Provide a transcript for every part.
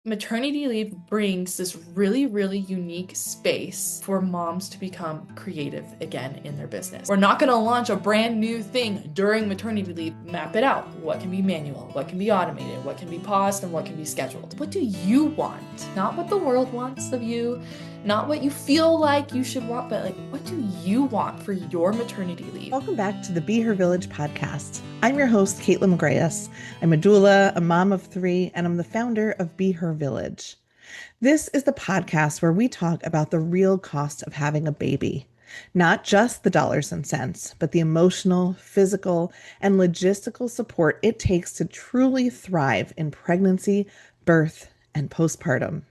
maternity leave brings this really, really unique space for moms to become creative again in their business. We're not going to launch a brand new thing during maternity leave. Map it out. What can be manual? What can be automated? What can be paused? And what can be scheduled? What do you want? Not what the world wants of you, not what you feel like you should want, but like, what do you want for your maternity leave? Welcome back to the Be Her Village podcast. I'm your host, Kaitlin McGreyes. I'm a doula, a mom of three, and I'm the founder of Be Her Village. This is the podcast where we talk about the real cost of having a baby. Not just the dollars and cents, but the emotional, physical, and logistical support it takes to truly thrive in pregnancy, birth, and postpartum.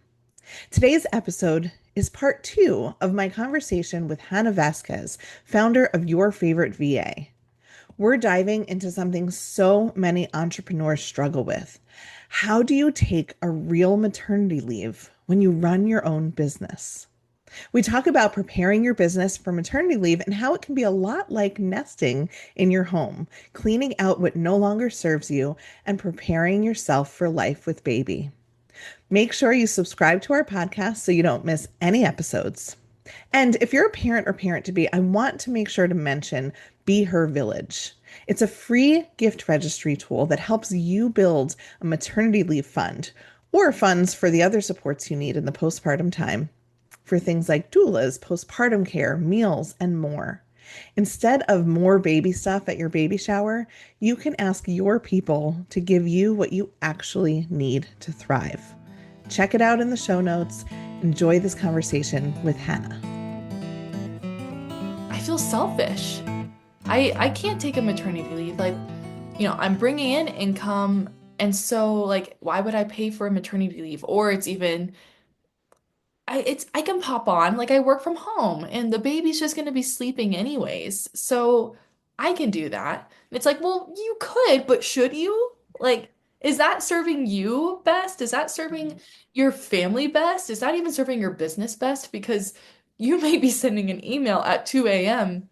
Today's episode is part 2 of my conversation with Hannah Vasquez, founder of Your Favorite VA. We're diving into something so many entrepreneurs struggle with. How do you take a real maternity leave when you run your own business? We talk about preparing your business for maternity leave and how it can be a lot like nesting in your home, cleaning out what no longer serves you and preparing yourself for life with baby. Make sure you subscribe to our podcast so you don't miss any episodes. And if you're a parent or parent-to-be, I want to make sure to mention Be Her Village. It's a free gift registry tool that helps you build a maternity leave fund or funds for the other supports you need in the postpartum time for things like doulas, postpartum care, meals, and more. Instead of more baby stuff at your baby shower, you can ask your people to give you what you actually need to thrive. Check it out in the show notes. Enjoy this conversation with Hannah. I feel selfish. I can't take a maternity leave. Like, I'm bringing in income, and so like, why would I pay for a maternity leave? Or it's even I can pop on, like I work from home and the baby's just gonna be sleeping anyways. So I can do that. It's like, well, you could, but should you? Like, is that serving you best? Is that serving your family best? Is that even serving your business best? Because you may be sending an email at 2 a.m.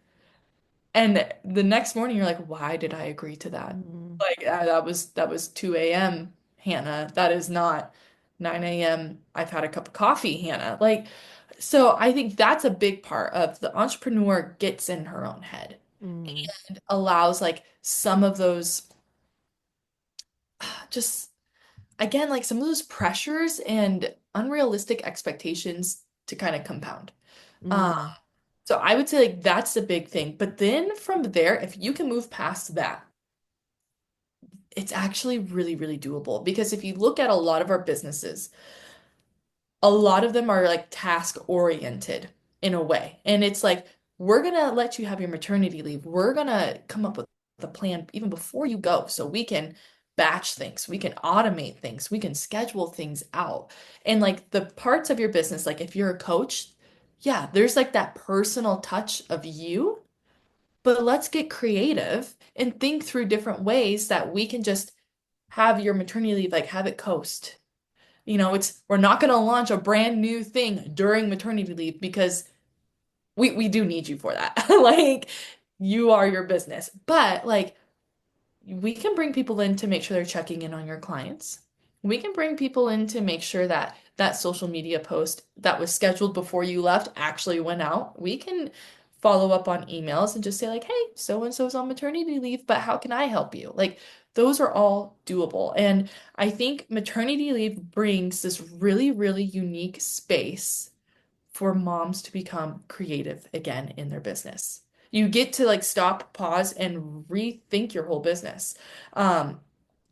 and the next morning you're like, why did I agree to that? Mm, Like, that was 2 a.m., Hannah. That is not 9 a.m. I've had a cup of coffee, Hannah. Like, so I think that's a big part of the entrepreneur gets in her own head mm, and allows like some of those just again like some of those pressures and unrealistic expectations to kind of compound. Um, mm, so I would say like that's the big thing. But then from there, if you can move past that, it's actually really, really doable. Because if you look at a lot of our businesses, a lot of them are like task oriented in a way. And it's like, we're gonna let you have your maternity leave. We're gonna come up with the plan even before you go so we can batch things, we can automate things, we can schedule things out. And like the parts of your business, like if you're a coach, yeah, there's like that personal touch of you, but let's get creative and think through different ways that we can just have your maternity leave, like have it coast. It's we're not going to launch a brand new thing during maternity leave because we do need you for that. Like you are your business. But like we can bring people in to make sure they're checking in on your clients. We can bring people in to make sure that that social media post that was scheduled before you left actually went out. We can follow up on emails and just say like, "Hey, so and so's on maternity leave, but how can I help you?" Like those are all doable. And I think maternity leave brings this really, really unique space for moms to become creative again in their business. You get to like stop, pause, and rethink your whole business. Um,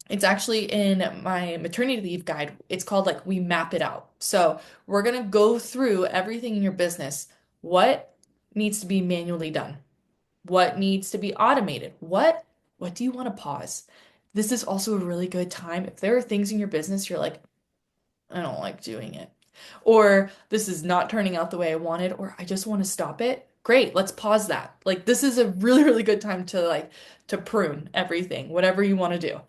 it's actually in my maternity leave guide. It's called like we map it out. So we're gonna go through everything in your business. What needs to be manually done? What needs to be automated? What do you want to pause? This is also a really good time. If there are things in your business you're like, I don't like doing it. Or this is not turning out the way I wanted, or I just want to stop it. Great, let's pause that. Like this is a really, really good time to like to prune everything, whatever you want to do.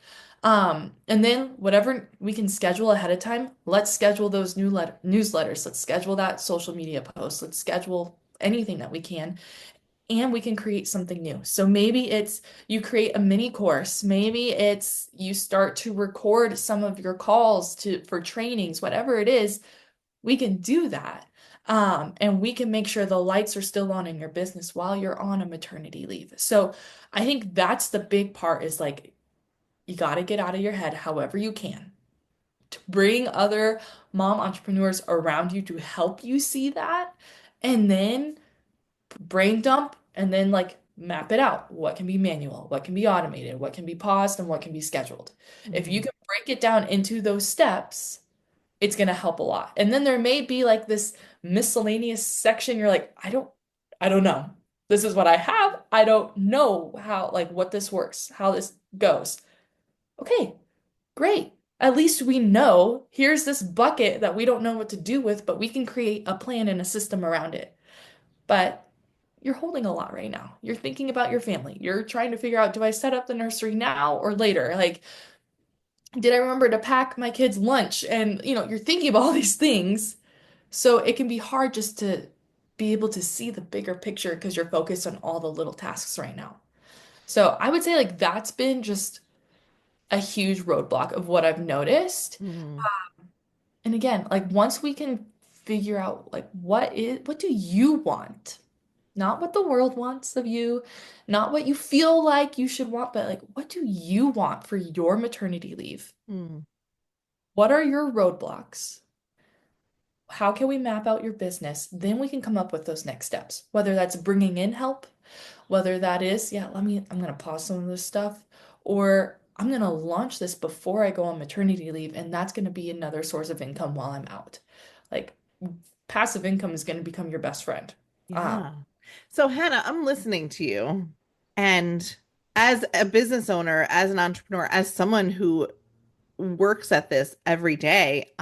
And then whatever we can schedule ahead of time, let's schedule those newsletters. Let's schedule that social media post. Let's schedule anything that we can. and we can create something new. So maybe it's you create a mini course. Maybe it's you start to record some of your calls to for trainings, whatever it is, we can do that. And we can make sure the lights are still on in your business while you're on a maternity leave. So I think that's the big part is like you got to get out of your head however you can to bring other mom entrepreneurs around you to help you see that. And then brain dump and then like map it out. What can be manual? What can be automated? What can be paused? And what can be scheduled? If you Mhm. can break it down into those steps, it's going to help a lot. And then there may be like this miscellaneous section you're like, I don't know. This is what I have. I don't know how like what this works, how this goes. Okay, great. At least we know here's this bucket that we don't know what to do with, but we can create a plan and a system around it. But you're holding a lot right now. You're thinking about your family. You're trying to figure out, do I set up the nursery now or later? Like, did I remember to pack my kids' lunch? And, you're thinking about all these things. So it can be hard just to be able to see the bigger picture because you're focused on all the little tasks right now. So I would say, like, that's been just a huge roadblock of what I've noticed. Mhm. And again, like, once we can figure out, like, what do you want? Not what the world wants of you, not what you feel like you should want, but like, what do you want for your maternity leave? Mhm. What are your roadblocks? How can we map out your business? Then we can come up with those next steps, whether that's bringing in help, whether that is, yeah, I'm going to pause some of this stuff, or I'm going to launch this before I go on maternity leave, and that's going to be another source of income while I'm out. Like, passive income is going to become your best friend. Um, Yeah. So, Hannah, I'm listening to you. And as a business owner, as an entrepreneur, as someone who works at this every day,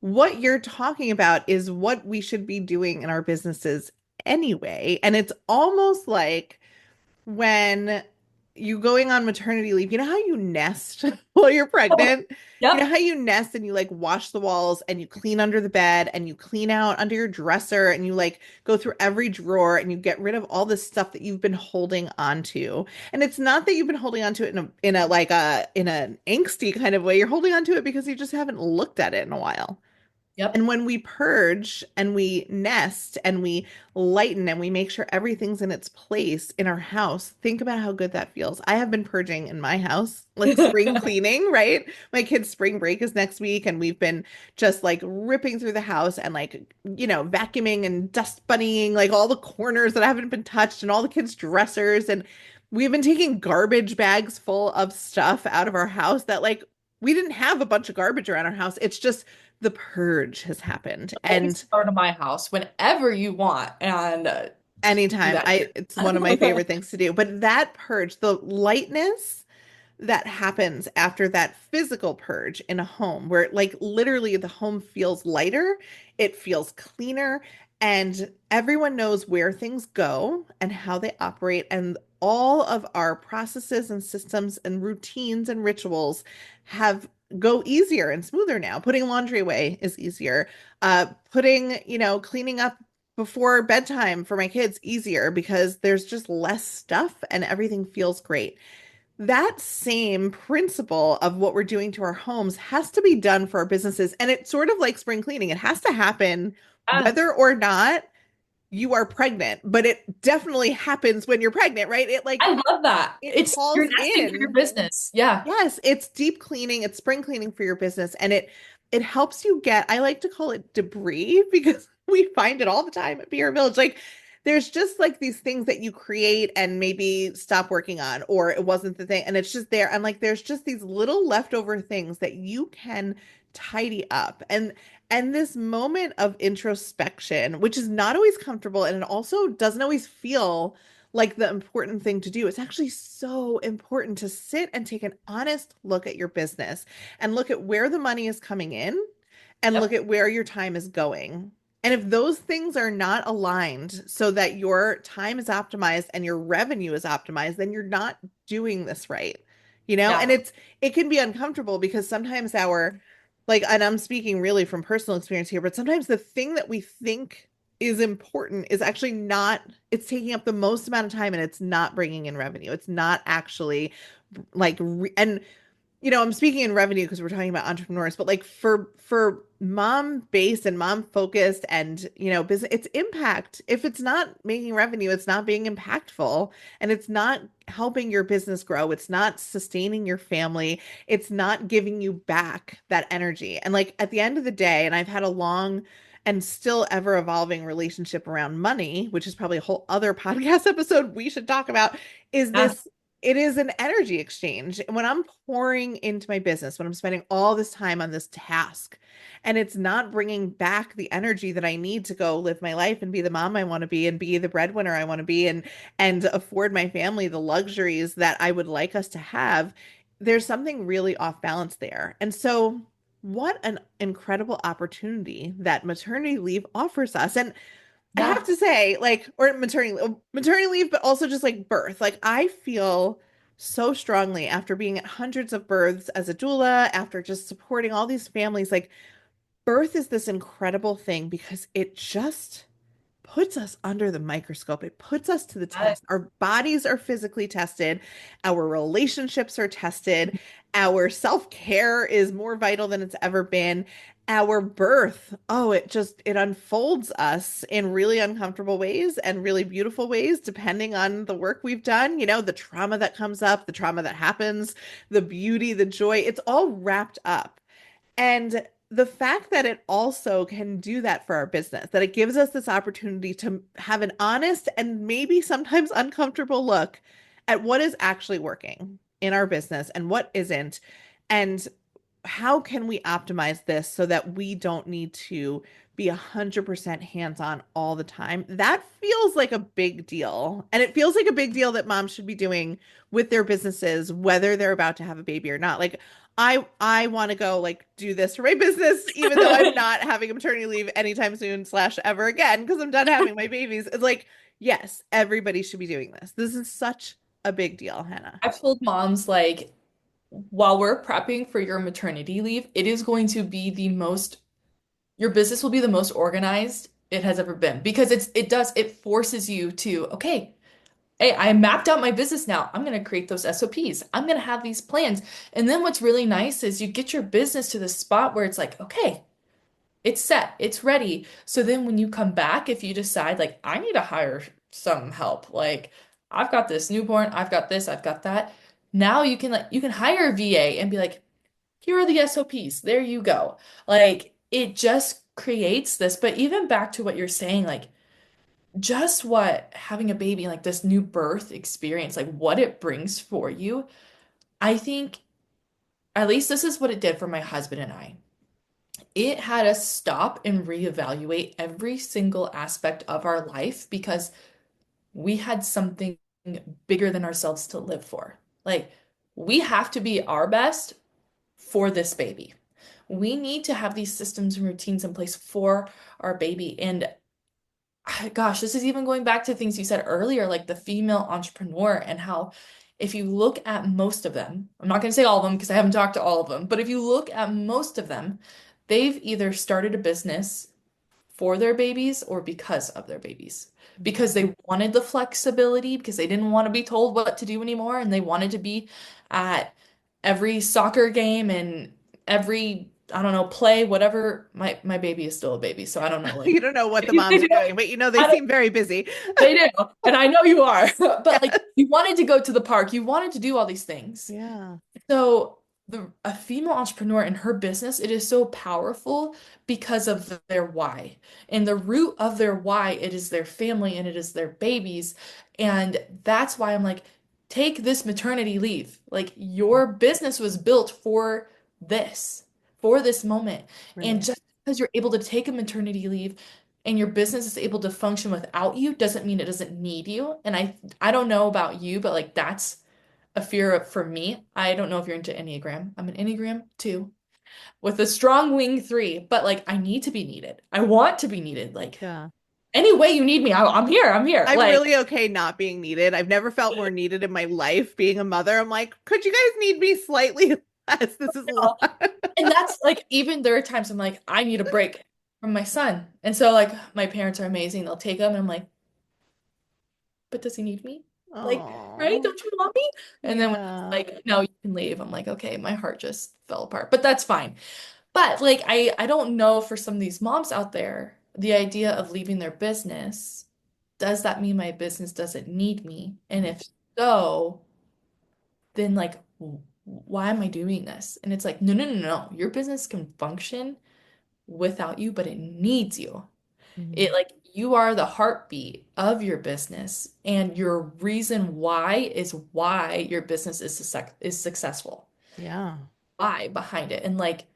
what you're talking about is what we should be doing in our businesses anyway. And it's almost like when you going on maternity leave, you know how you nest while you're pregnant? You know yep, how you nest and you like wash the walls and you clean under the bed and you clean out under your dresser and you like go through every drawer and you get rid of all this stuff that you've been holding onto. And it's not that you've been holding onto it in a like a in an angsty kind of way. You're holding onto it because you just haven't looked at it in a while. yep. And when we purge and we nest and we lighten and we make sure everything's in its place in our house, think about how good that feels. I have been purging in my house, like spring cleaning, right? My kids' spring break is next week, and we've been just like ripping through the house and like, vacuuming and dust bunnying like all the corners that haven't been touched and all the kids' dressers. And we've been taking garbage bags full of stuff out of our house that like we didn't have a bunch of garbage around our house. It's just the purge has happened. And Always come to my house whenever you want and do anytime that. I it's one of my favorite things to do. But that purge, the lightness that happens after that physical purge in a home where like literally the home feels lighter, it feels cleaner, and everyone knows where things go and how they operate, and all of our processes and systems and routines and rituals have go easier and smoother now. Putting laundry away is easier. Cleaning up before bedtime for my kids easier because there's just less stuff and everything feels great. That same principle of what we're doing to our homes has to be done for our businesses. And it's sort of like spring cleaning. It has to happen Ah, whether or not you are pregnant, but it definitely happens when you're pregnant, right? It like I love that. it It's you're calls nesting for your in. business. Yeah. Yes, it's deep cleaning, it's spring cleaning for your business, and it helps you get, I like to call it debris because we find it all the time at Beer Village. Like there's just like these things that you create and maybe stop working on, or it wasn't the thing, and it's just there. And like there's just these little leftover things that you can tidy up. And this moment of introspection, which is not always comfortable, and it also doesn't always feel like the important thing to do. It's actually so important to sit and take an honest look at your business and look at where the money is coming in and look Yep. at where your time is going. And if those things are not aligned so that your time is optimized and your revenue is optimized, then you're not doing this right. And Yeah. it can be uncomfortable because sometimes and I'm speaking really from personal experience here, but sometimes the thing that we think is important is actually not, it's taking up the most amount of time and it's not bringing in revenue. It's not actually and I'm speaking in revenue because we're talking about entrepreneurs, but like for mom based and mom focused and business, it's impact. If it's not making revenue, it's not being impactful and it's not helping your business grow. It's not sustaining your family. It's not giving you back that energy. And like at the end of the day, and I've had a long and still ever evolving relationship around money, which is probably a whole other podcast episode we should talk about, is Yes, this it is an energy exchange. When I'm pouring into my business, when I'm spending all this time on this task, and it's not bringing back the energy that I need to go live my life and be the mom I want to be and be the breadwinner I want to be and afford my family the luxuries that I would like us to have, there's something really off balance there. And so what an incredible opportunity that maternity leave offers us. And I have yeah, to say, like, or maternity leave, but also just like birth. Like, I feel so strongly after being at hundreds of births as a doula, after just supporting all these families, like, birth is this incredible thing because it just puts us under the microscope. It puts us to the yes. test. Our bodies are physically tested, our relationships are tested, our self-care is more vital than it's ever been. Our birth, oh, it unfolds us in really uncomfortable ways and really beautiful ways, depending on the work we've done, the trauma that comes up, the trauma that happens, the beauty, the joy, it's all wrapped up. And the fact that it also can do that for our business, that it gives us this opportunity to have an honest and maybe sometimes uncomfortable look at what is actually working in our business and what isn't. And how can we optimize this so that we don't need to be 100% hands-on all the time? That feels like a big deal. And it feels like a big deal that moms should be doing with their businesses, whether they're about to have a baby or not. Like I want to go like do this for my business, even though I'm not having a maternity leave anytime soon slash ever again, because I'm done having my babies. It's like, yes, everybody should be doing this. This is such a big deal, Hannah. I've told moms like while we're prepping for your maternity leave, it is going to be your business will be the most organized it has ever been because it forces you to, okay, hey, I mapped out my business now. I'm going to create those SOPs. I'm going to have these plans. And then what's really nice is you get your business to the spot where it's like, okay, it's set, it's ready. So then when you come back, if you decide like I need to hire some help, like I've got this newborn, I've got this, I've got that. Now you can hire a VA and be like, here are the SOPs. There you go. Like it just creates this. But even back to what you're saying, like just what having a baby, like this new birth experience, like what it brings for you, I think at least this is what it did for my husband and I. It had us stop and reevaluate every single aspect of our life because we had something bigger than ourselves to live for. Like we have to be our best for this baby. We need to have these systems and routines in place for our baby. And gosh, this is even going back to things you said earlier, like the female entrepreneur and how if you look at most of them, I'm not going to say all of them because I haven't talked to all of them, but if you look at most of them, they've either started a business for their babies or because of their babies. Because they wanted the flexibility, because they didn't want to be told what to do anymore, and they wanted to be at every soccer game and every, I don't know, play, whatever. My baby is still a baby, so I don't know. Like, You don't know what the moms are doing, but they I don't, seem very busy. they do, and I know you are. But like, you wanted to go to the park, you wanted to do all these things. Yeah. So a female entrepreneur in her business, it is so powerful because of their why. And the root of their why, it is their family and it is their babies. And that's why I'm like, take this maternity leave. Like your business was built this, for this moment. And Right. just because you're able to take a maternity leave and your business is able to function without you doesn't mean it doesn't need you. And I don't know about you, but like that's a fear for me. I don't know if you're into Enneagram. I'm an Enneagram 2 with a strong wing 3, but like I need to be needed. I want to be needed. Like Yeah. any way you need me, I'm here. I'm here. I'm Like really okay not being needed. I've never felt more needed in my life being a mother. I'm like, could you guys need me slightly less? This is a you know, lot. and that's like even there are times I'm like, I need a break. from my son. And so like my parents are amazing. They'll take him and I'm like, but does he need me? Like, right? Oh, Don't you want me? And then when it's yeah. like, no, you can leave. I'm like, okay, my heart just fell apart. But that's fine. But like I don't know for some of these moms out there, the idea of leaving their business, does that mean my business doesn't need me? And if so, then like why am I doing this? And it's like, no, no, no, no. Your business can function without you, but it needs you. It Mm. like you are the heartbeat of your business, and your reason why is why your business is successful. Yeah, Why behind it. And like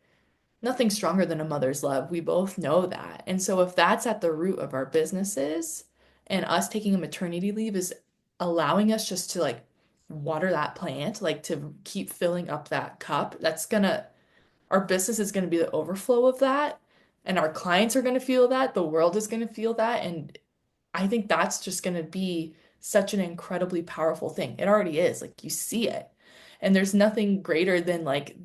nothing stronger than a mother's love. We both know that. And so if that's at the root of our businesses and us taking a maternity leave is allowing us just to like water that plant, like to keep filling up that cup, our business is gonna be the overflow of that. And our clients are gonna feel that, the world is gonna feel that. And I think that's just gonna be such an incredibly powerful thing. It already is. Like you see it. And there's nothing greater than like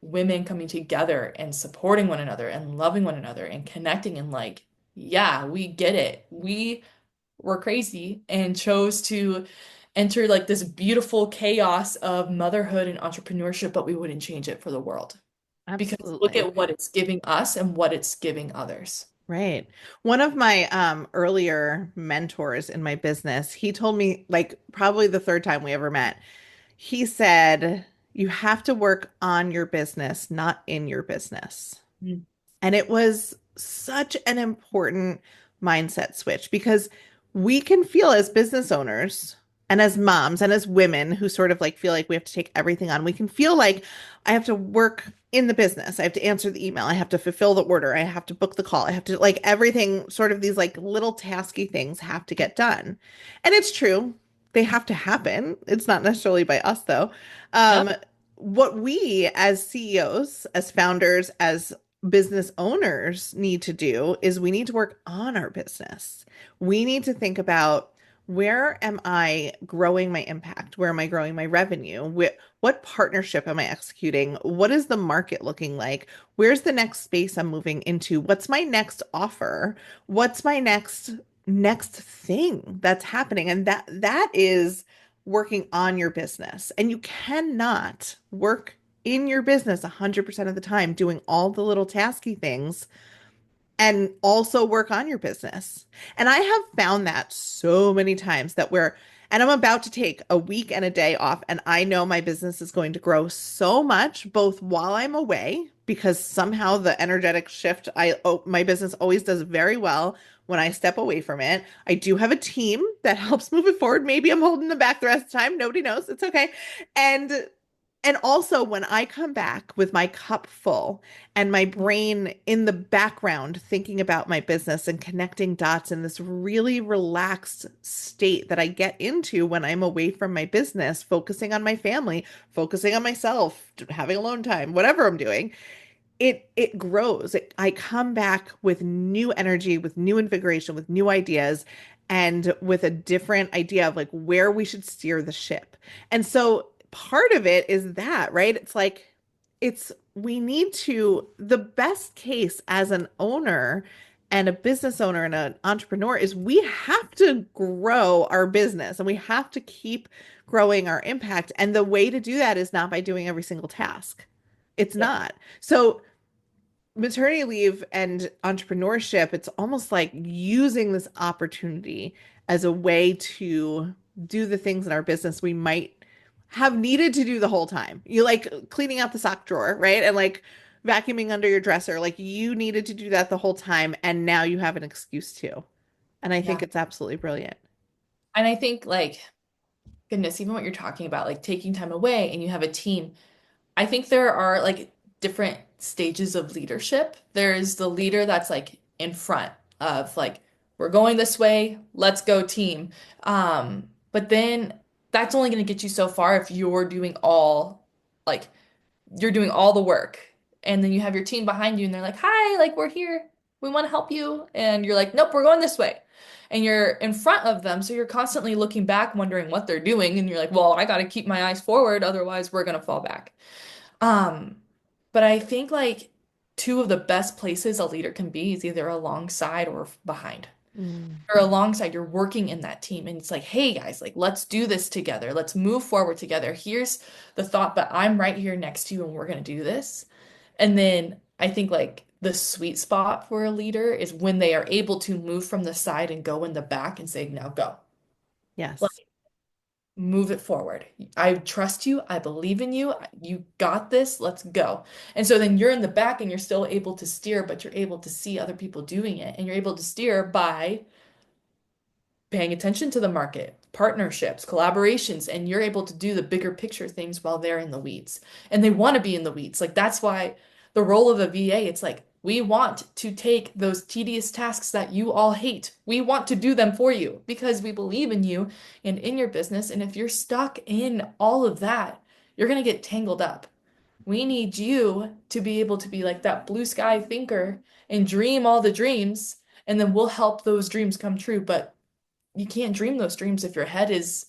women coming together and supporting one another and loving one another and connecting and like, yeah, we get it. We were crazy and chose to enter like this beautiful chaos of motherhood and entrepreneurship, but we wouldn't change it for the world. Because look absolutely. at what it's giving us and what it's giving others. Right. One of my earlier mentors in my business, he told me, like, probably the third time we ever met, he said, you have to work on your business, not in your business. Mm. And it was such an important mindset switch because we can feel as business owners and as moms and as women who sort of like feel like we have to take everything on, we can feel like I have to work in the business. I have to answer the email. I have to fulfill the order. I have to book the call. I have to like everything, sort of these like little tasky things have to get done. And it's true. They have to happen. It's not necessarily by us though. Yep. Um, what we as CEOs, as founders, as business owners need to do is we need to work on our business. We need to think about where am I growing my impact? Where am I growing my revenue? What partnership am I executing? What is the market looking like? Where's the next space I'm moving into? What's my next offer? What's my next thing that's happening? And that is working on your business. And you cannot work in your business 100% of the time doing all the little tasky things and also work on your business. And I have found that so many times that and I'm about to take a week and a day off, and I know my business is going to grow so much, both while I'm away, because somehow the energetic shift, my business always does very well when I step away from it. I do have a team that helps move it forward. Maybe I'm holding them back the rest of the time. Nobody knows. It's okay. And and also when I come back with my cup full and my brain in the background thinking about my business and connecting dots in this really relaxed state that I get into when I'm away from my business, focusing on my family, focusing on myself, having alone time, whatever I'm doing, it grows. I come back with new energy, with new invigoration, with new ideas, and with a different idea of like where we should steer the ship. And so part of it is that, right? It's like it's we need to the best case as an owner and a business owner and an entrepreneur is we have to grow our business and we have to keep growing our impact. And the way to do that is not by doing every single task. It's Yep. not. So maternity leave and entrepreneurship, it's almost like using this opportunity as a way to do the things in our business we might have needed to do the whole time. You like cleaning out the sock drawer, right? And like vacuuming under your dresser. Like you needed to do that the whole time, and now you have an excuse to. And I think Yeah. it's absolutely brilliant. And I think like, goodness, even what you're talking about, like taking time away and you have a team. I think there are like different stages of leadership. There's the leader that's like in front of like, we're going this way, let's go team. But then that's only going to get you so far if like you're doing all the work. And then you have your team behind you and they're like, "Hi, like we're here. We want to help you." And you're like, "Nope, we're going this way." And you're in front of them, so you're constantly looking back wondering what they're doing and you're like, "Well, I got to keep my eyes forward, otherwise we're going to fall back." Um, but I think like two of the best places a leader can be is either alongside or behind. Mm. Or alongside, you're working in that team, and it's like, hey guys, like let's do this together. Let's move forward together. Here's the thought, but I'm right here next to you, and we're gonna do this. And then I think like the sweet spot for a leader is when they are able to move from the side and go in the back and say, now go. Yes. Move it forward. I trust you. I believe in you. You got this. Let's go. And so then you're in the back and you're still able to steer, but you're able to see other people doing it. And you're able to steer by paying attention to the market, partnerships, collaborations, and you're able to do the bigger picture things while they're in the weeds. And they want to be in the weeds. Like that's why the role of a VA, it's like we want to take those tedious tasks that you all hate. We want to do them for you because we believe in you and in your business. And if you're stuck in all of that, you're going to get tangled up. We need you to be able to be like that blue sky thinker and dream all the dreams, and then we'll help those dreams come true. But you can't dream those dreams if your head is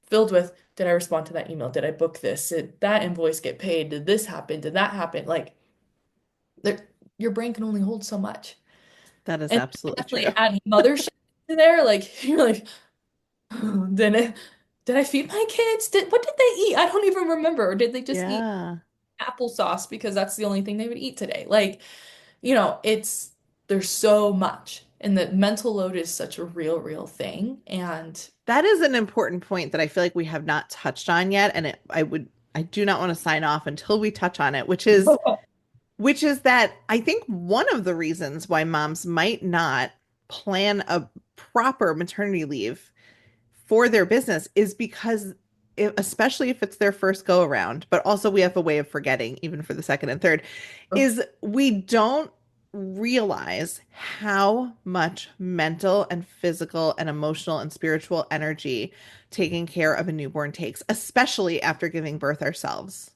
filled with, did I respond to that email? Did I book this? Did that invoice get paid? Did this happen? Did that happen? Like there, your brain can only hold so much. That is And absolutely definitely true. add mothership to there. Like you're like, did it, did I feed my kids? What did they eat? I don't even remember. Or did they just eat Yeah. applesauce because that's the only thing they would eat today? Like, it's there's so much. And the mental load is such a real thing. And That is an important point that I feel like we have not touched on yet. And I do not want to sign off until we touch on it, which is that I think one of the reasons why moms might not plan a proper maternity leave for their business is because especially if it's their first go around, but also we have a way of forgetting even for the second and third, is we don't realize how much mental and physical and emotional and spiritual energy taking care of a newborn takes, especially after giving birth ourselves.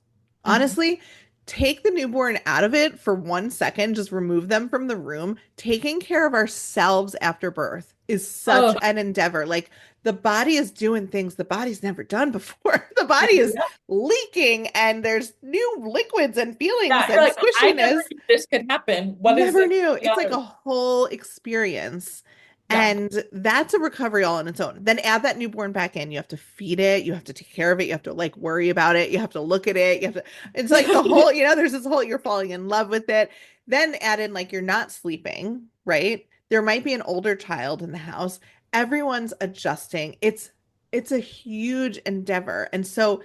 Mhm. Honestly, take the newborn out of it for 1 second, just remove them from the room. Taking care of ourselves after birth is such Oh, an endeavor. Like the body is doing things the body's never done before. The body is leaking and there's new liquids and feelings yeah, you're and like, I never squishiness. knew this could happen. What is Never it knew. coming It's out like of? a whole experience. Yeah. And that's a recovery all on its own. Then add that newborn back in. You have to feed it. You have to take care of it. You have to like worry about it. You have to look at it. You have to, it's like the whole, there's this whole, you're falling in love with it. Then add in like you're not sleeping, right? There might be an older child in the house. Everyone's adjusting. It's a huge endeavor. And so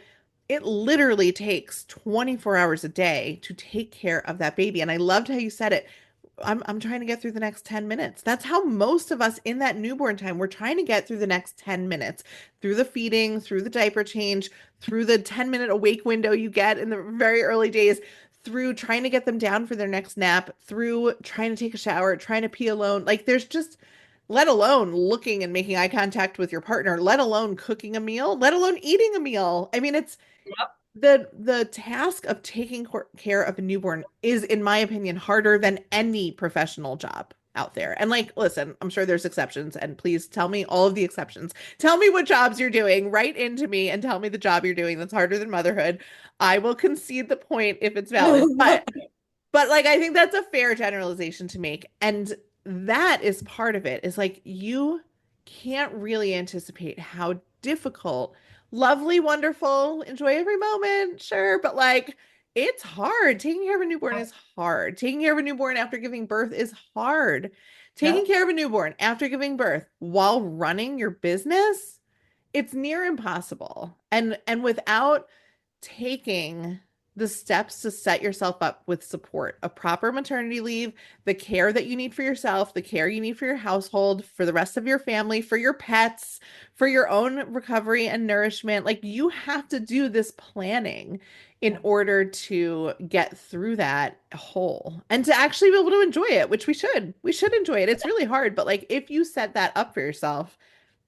it literally takes 24 hours a day to take care of that baby. And I loved how you said it. I'm trying to get through the next 10 minutes. That's how most of us in that newborn time, we're trying to get through the next 10 minutes, through the feeding, through the diaper change, through the 10-minute awake window you get in the very early days, through trying to get them down for their next nap, through trying to take a shower, trying to pee alone. Like there's just, let alone looking and making eye contact with your partner, let alone cooking a meal, let alone eating a meal. I mean, it's Yep. the task of taking care of a newborn is, in my opinion, harder than any professional job out there. And like, listen, I'm sure there's exceptions, and please tell me all of the exceptions. Tell me what jobs you're doing, write into me and tell me the job you're doing that's harder than motherhood. I will concede the point if it's valid. But like I think that's a fair generalization to make. And that is part of it. Is like you can't really anticipate how difficult, lovely, wonderful, enjoy every moment, sure, but like it's hard. Taking care of a newborn is hard. Taking care of a newborn after giving birth is hard. Taking Yep. care of a newborn after giving birth while running your business, it's near impossible. And without taking the steps to set yourself up with support, a proper maternity leave, the care that you need for yourself, the care you need for your household, for the rest of your family, for your pets, for your own recovery and nourishment. Like you have to do this planning in Yeah. order to get through that whole and to actually be able to enjoy it, which we should. We should enjoy it. It's really hard, but like if you set that up for yourself,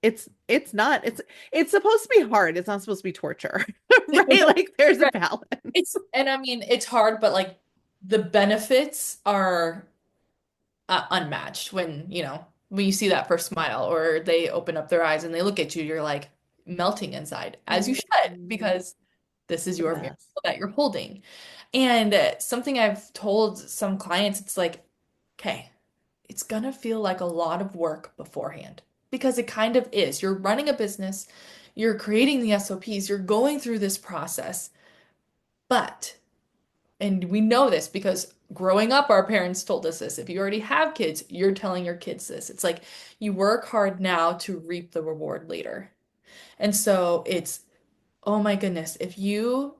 it's not it's supposed to be hard. It's not supposed to be torture. Right? Like there's a Right. balance. And I mean, it's hard, but like the benefits are unmatched when you see that first smile or they open up their eyes and they look at you, you're like melting inside, as you should, Mhm. because this is The your miracle best. that you're holding. And something I've told some clients, it's like, okay, it's gonna feel like a lot of work beforehand because it kind of is. You're running a business, you're creating the SOPs, you're going through this process. But, and we know this because growing up, our parents told us this. If you already have kids, you're telling your kids this. It's like you work hard now to reap the reward later. And so it's, oh my goodness, if you,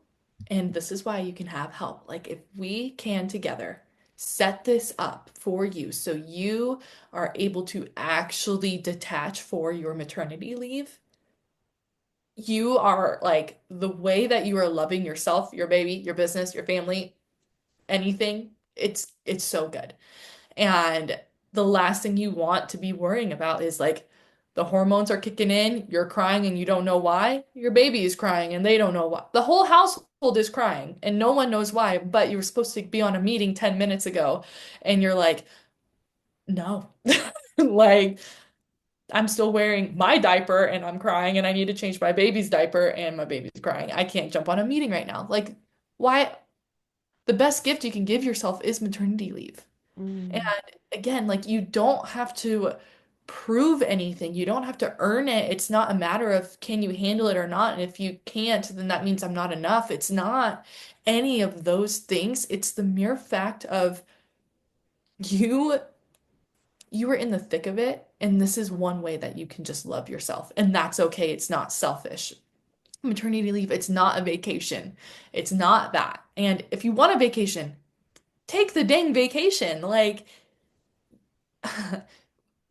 and this is why you can have help, like if we can together set this up for you so you are able to actually detach for your maternity leave, you are like the way that you are loving yourself, your baby, your business, your family, anything, it's so good. And the last thing you want to be worrying about is like the hormones are kicking in, you're crying and you don't know why. Your baby is crying and they don't know why. The whole household is crying and no one knows why, but you were supposed to be on a meeting 10 minutes ago and you're like, no. Like, I'm still wearing my diaper and I'm crying and I need to change my baby's diaper and my baby's crying. I can't jump on a meeting right now. Like, why? The best gift you can give yourself is maternity leave. And Mm. again, like you don't have to prove anything. You don't have to earn it. It's not a matter of can you handle it or not. And if you can't, then that means I'm not enough. It's not any of those things. It's the mere fact of you you were in the thick of it, and this is one way that you can just love yourself. And that's okay. It's not selfish. Maternity leave, it's not a vacation. It's not that. And if you want a vacation, take the dang vacation. Like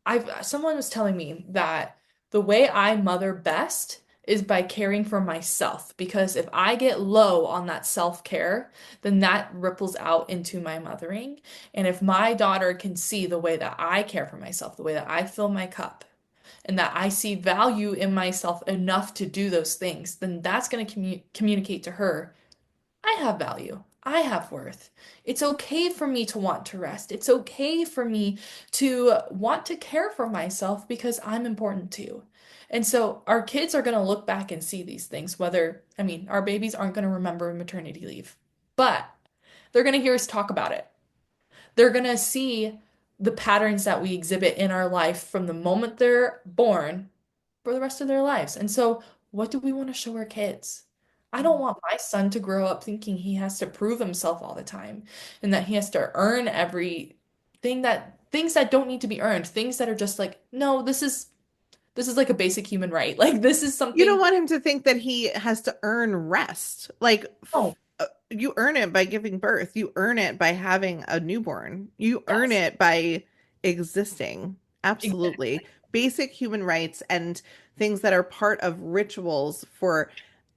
I've someone was telling me that the way I mother best is by caring for myself because if I get low on that self-care, then that ripples out into my mothering. And if my daughter can see the way that I care for myself, the way that I fill my cup, and that I see value in myself enough to do those things, then that's going to communicate to her I have value. I have worth. It's okay for me to want to rest. It's okay for me to want to care for myself because I'm important too. And so our kids are going to look back and see these things, whether, I mean, our babies aren't going to remember maternity leave, but they're going to hear us talk about it. They're going to see the patterns that we exhibit in our life from the moment they're born for the rest of their lives. And so, what do we want to show our kids? I don't want my son to grow up thinking he has to prove himself all the time and that he has to earn everything that things that don't need to be earned, things that are just like, no, this is like a basic human right. Like this is You don't something, want him to think that he has to earn rest. Like, oh, you earn it by giving birth. You earn it by having a newborn. You earn yes, it by existing. exactly. Absolutely. Basic human rights and things that are part of rituals for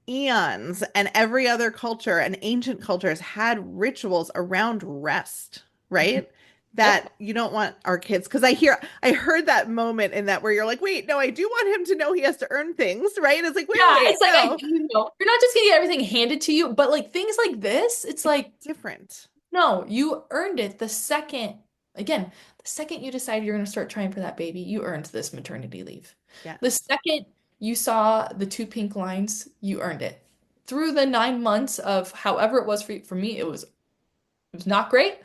eons, and every other culture and ancient cultures had rituals around rest, right? Yep. That you don't want our kids, because I heard that moment in that where you're like, wait, no, I do want him to know he has to earn things, right? It's like, Yeah, wait, it's like I no, do know. You're not just gonna get everything handed to you, but like things like this, it's it's like different. no, you earned it the second, again, the second you decide you're going to start trying for that baby, you earned this maternity leave. The Yes. second you saw the two pink lines, you earned it. Through the 9 months of however it was for me, it was not great.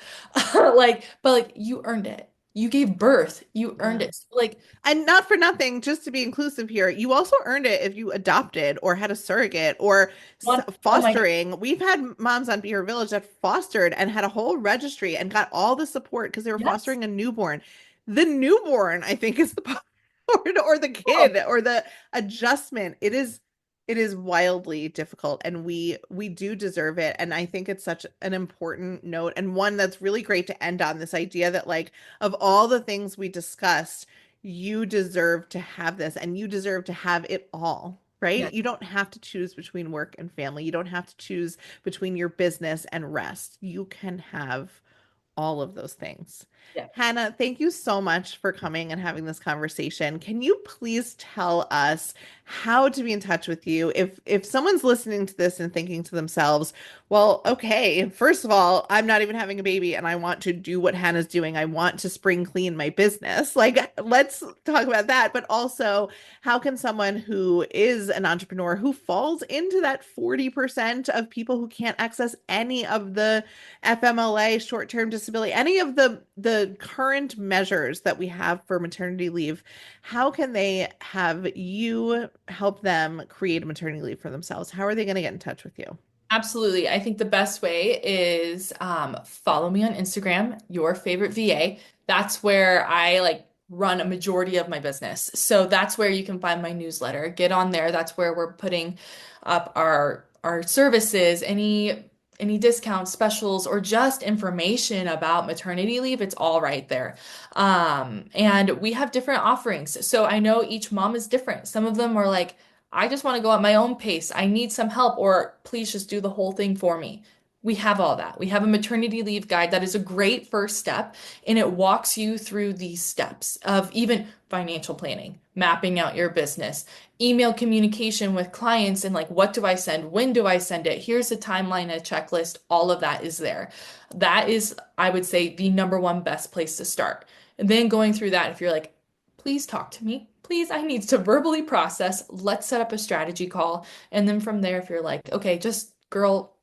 Like, but like you earned it. You gave birth, you earned Yeah. it. So, like, And not for nothing, just to be inclusive here, you also earned it if you adopted or had a surrogate or oh my God, fostering. We've had moms on Be Her Village that fostered and had a whole registry and got all the support because they were yes. fostering a newborn. The newborn, I think, is the part, or the Oh, kid or the adjustment. It is wildly difficult, and we do deserve it. And I think it's such an important note, and one that's really great to end on, this idea that, like, of all the things we discussed, you deserve to have this and you deserve to have it all, yeah. right? You don't have to choose between work and family. You don't have to choose between your business and rest. You can have all of those things. Yeah. Hannah, thank you so much for coming and having this conversation. Can you please tell us how to be in touch with you if someone's listening to this and thinking to themselves, well, okay, first of all, I'm not even having a baby and I want to do what Hannah's doing. I want to spring clean my business. Like, let's talk about that. But also, how can someone who is an entrepreneur who falls into that 40% of people who can't access any of the FMLA, short-term disability, any of the current measures that we have for maternity leave, how can they have you help them create a maternity leave for themselves? How are they going to get in touch with you? Absolutely. I think the best way is follow me on Instagram, your favorite VA. That's where I like run a majority of my business. So that's where you can find my newsletter. Get on there. That's where we're putting up our services, any discounts, specials, or just information about maternity leave. It's all right there. And we have different offerings. So I know each mom is different. Some of them are like, I just want to go at my own pace. I need some help, or please just do the whole thing for me. We have all that. We have a maternity leave guide that is a great first step, and it walks you through these steps of even financial planning, mapping out your business, email communication with clients, and like, what do I send? When do I send it? Here's a timeline, a checklist. All of that is there. That is, I would say, the number one best place to start. And then going through that, if you're like, please talk to me. Please, I need to verbally process. Let's set up a strategy call. And then from there, if you're like, okay, just girl,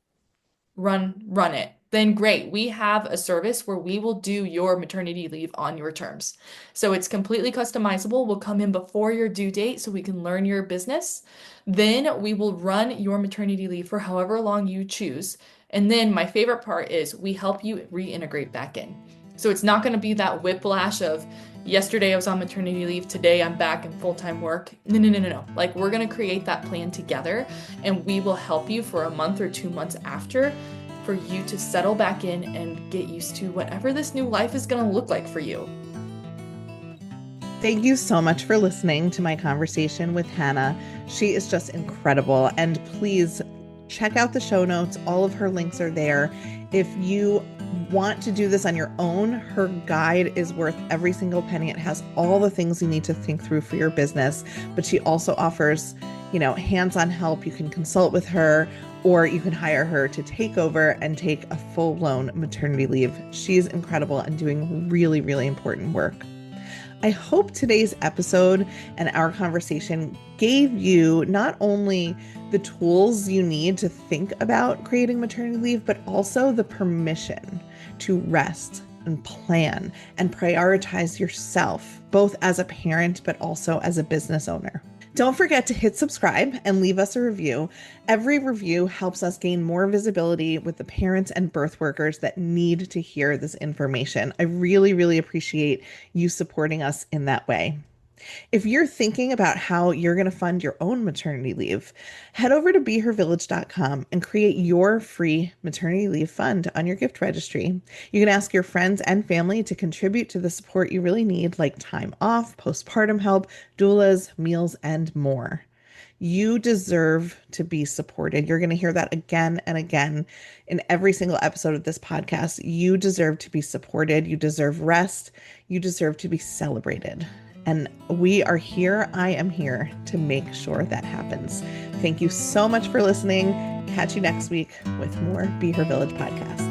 run it, then great. We have a service where we will do your maternity leave on your terms. So it's completely customizable. We'll come in before your due date so we can learn your business. Then we will run your maternity leave for however long you choose. And then my favorite part is we help you reintegrate back in. So it's not going to be that whiplash of yesterday I was on maternity leave, today I'm back in full-time work. No, no, no, no, no. Like, we're going to create that plan together, and we will help you for a month or 2 months after for you to settle back in and get used to whatever this new life is going to look like for you. Thank you so much for listening to my conversation with Hannah. She is just incredible. And please check out the show notes. All of her links are there. If you want to do this on your own, her guide is worth every single penny. It has all the things you need to think through for your business, but she also offers, hands-on help. You can consult with her, or you can hire her to take over and take a full-blown maternity leave. She's incredible and doing really, really important work. I hope today's episode and our conversation gave you not only the tools you need to think about creating maternity leave, but also the permission to rest and plan and prioritize yourself, both as a parent, but also as a business owner. Don't forget to hit subscribe and leave us a review. Every review helps us gain more visibility with the parents and birth workers that need to hear this information. I really, really appreciate you supporting us in that way. If you're thinking about how you're going to fund your own maternity leave, head over to behervillage.com and create your free maternity leave fund on your gift registry. You can ask your friends and family to contribute to the support you really need, like time off, postpartum help, doulas, meals, and more. You deserve to be supported. You're going to hear that again and again in every single episode of this podcast. You deserve to be supported. You deserve rest. You deserve to be celebrated. And we are here. I am here to make sure that happens. Thank you so much for listening. Catch you next week with more Be Her Village podcast.